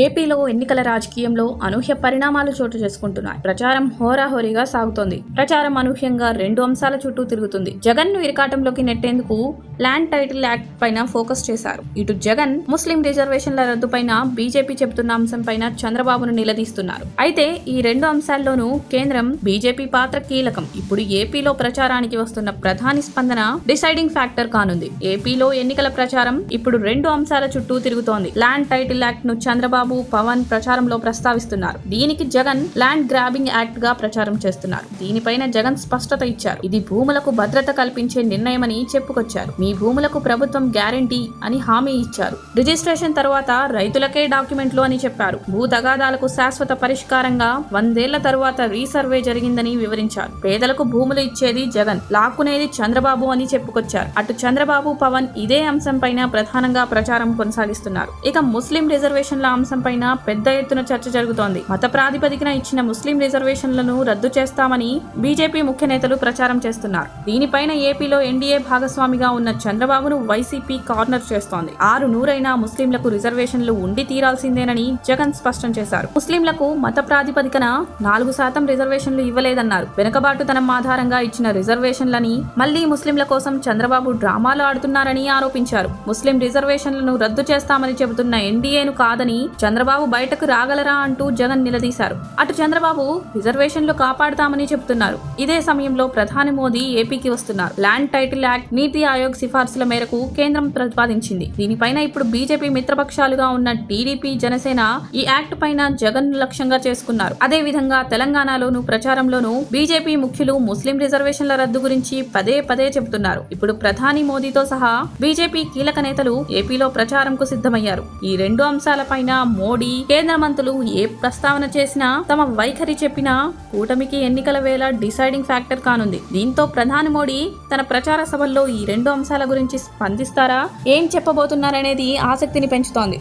ఏపీలో ఎన్నికల రాజకీయంలో అనూహ్య పరిణామాలు చోటు చేసుకుంటున్నాయి. ప్రచారం హోరాహోరీగా సాగుతోంది. ప్రచారం అనూహ్యంగా 2 అంశాల చుట్టూ తిరుగుతుంది. జగన్ ను ఇరకాటంలోకి నెట్టేందుకు ల్యాండ్ టైటిల్ యాక్ట్ పైన ఫోకస్ చేశారు. ఇటు జగన్ ముస్లిం రిజర్వేషన్ల రద్దు పైన బీజేపీ చెబుతున్న అంశం పైన చంద్రబాబును నిలదీస్తున్నారు. అయితే ఈ 2 అంశాల్లోనూ కేంద్రం బీజేపీ పాత్ర కీలకం. ఇప్పుడు ఏపీలో ప్రచారానికి వస్తున్న ప్రధాని స్పందన డిసైడింగ్ ఫ్యాక్టర్ కానుంది. ఏపీలో ఎన్నికల ప్రచారం ఇప్పుడు 2 అంశాల చుట్టూ తిరుగుతోంది. ల్యాండ్ టైటిల్ యాక్ట్ ను చంద్రబాబు, పవన్ ప్రచారంలో ప్రస్తావిస్తున్నారు. దీనికి జగన్ ల్యాండ్ గ్రాబింగ్ యాక్ట్ గా ప్రచారం చేస్తున్నారు. దీనిపైన జగన్ స్పష్టత ఇచ్చారు. ఇది భూములకు భద్రత కల్పించే నిర్ణయమని చెప్పుకొచ్చారు. మీ భూములకు ప్రభుత్వం గ్యారంటీ అని హామీ ఇచ్చారు. రిజిస్ట్రేషన్ తర్వాత రైతులకే డాక్యుమెంట్లు అని చెప్పారు. భూ తగాదాలకు శాశ్వత పరిష్కారంగా 100 ఏళ్ల తరువాత రీసర్వే జరిగిందని వివరించారు. పేదలకు భూములు ఇచ్చేది జగన్, లాక్కునేది చంద్రబాబు అని చెప్పుకొచ్చారు. అటు చంద్రబాబు, పవన్ ఇదే అంశంపైన ప్రధానంగా ప్రచారం కొనసాగిస్తున్నారు. ఇక ముస్లిం రిజర్వేషన్ల అంశంపైన పెద్ద ఎత్తున చర్చ జరుగుతోంది. మత ప్రాతిపదికన ఇచ్చిన ముస్లిం రిజర్వేషన్లను రద్దు చేస్తామని బీజేపీ ముఖ్య నేతలు ప్రచారం చేస్తున్నారు. దీనిపైన ఏపీలో ఎన్డీఏ భాగస్వామిగా ఉన్న చంద్రబాబును వైసీపీ కార్నర్ చేస్తోంది. 600 ముస్లింలకు రిజర్వేషన్లు ఉండి తీరాల్సిందేనని జగన్ స్పష్టం చేశారు. ముస్లింలకు మత ప్రాతిపదికన 4% రిజర్వేషన్లు ఇవ్వలేదన్నారు. వెనుకబాటుతనం ఆధారంగా ఇచ్చిన రిజర్వేషన్లని మళ్లీ ముస్లింల కోసం చంద్రబాబు డ్రామాలు ఆడుతున్నారని ఆరోపించారు. ముస్లిం రిజర్వేషన్లను రద్దు చేస్తామని చెబుతున్న ఎన్డీఏను కాదని చంద్రబాబు బయటకు రాగలరా అంటూ జగన్ నిలదీశారు. అటు చంద్రబాబు రిజర్వేషన్లు కాపాడుతామని చెబుతున్నారు. ఇదే సమయంలో ప్రధాని మోదీ ఏపీకి వస్తున్నారు. ల్యాండ్ టైటిల్ యాక్ట్ నీతి ఆయోగ్ సిఫార్సుల మేరకు కేంద్రం ప్రతిపాదించింది. దీనిపైన ఇప్పుడు బీజేపీ మిత్రపక్షాలుగా ఉన్న టీడీపీ, జనసేన ఈ యాక్ట్ పైన జగన్ లక్ష్యంగా చేసుకున్నారు. అదే విధంగా తెలంగాణలోను ప్రచారంలోనూ బీజేపీ ముఖ్యులు ముస్లిం రిజర్వేషన్ల రద్దు గురించి పదే పదే చెబుతున్నారు. ఇప్పుడు ప్రధాని మోదీతో సహా బీజేపీ కీలక నేతలు ఏపీలో ప్రచారంకు సిద్ధమయ్యారు. ఈ 2 అంశాలపైన మోడీ, కేంద్ర మంత్రులు ఏ ప్రస్తావన చేసినా, తమ వైఖరి చెప్పినా కూటమికి ఎన్నికల వేళ డిసైడింగ్ ఫ్యాక్టర్ కానుంది. దీంతో ప్రధాని మోడీ తన ప్రచార సభల్లో ఈ 2 అంశాల గురించి స్పందిస్తారా, ఏం చెప్పబోతున్నారనేది ఆసక్తిని పెంచుతోంది.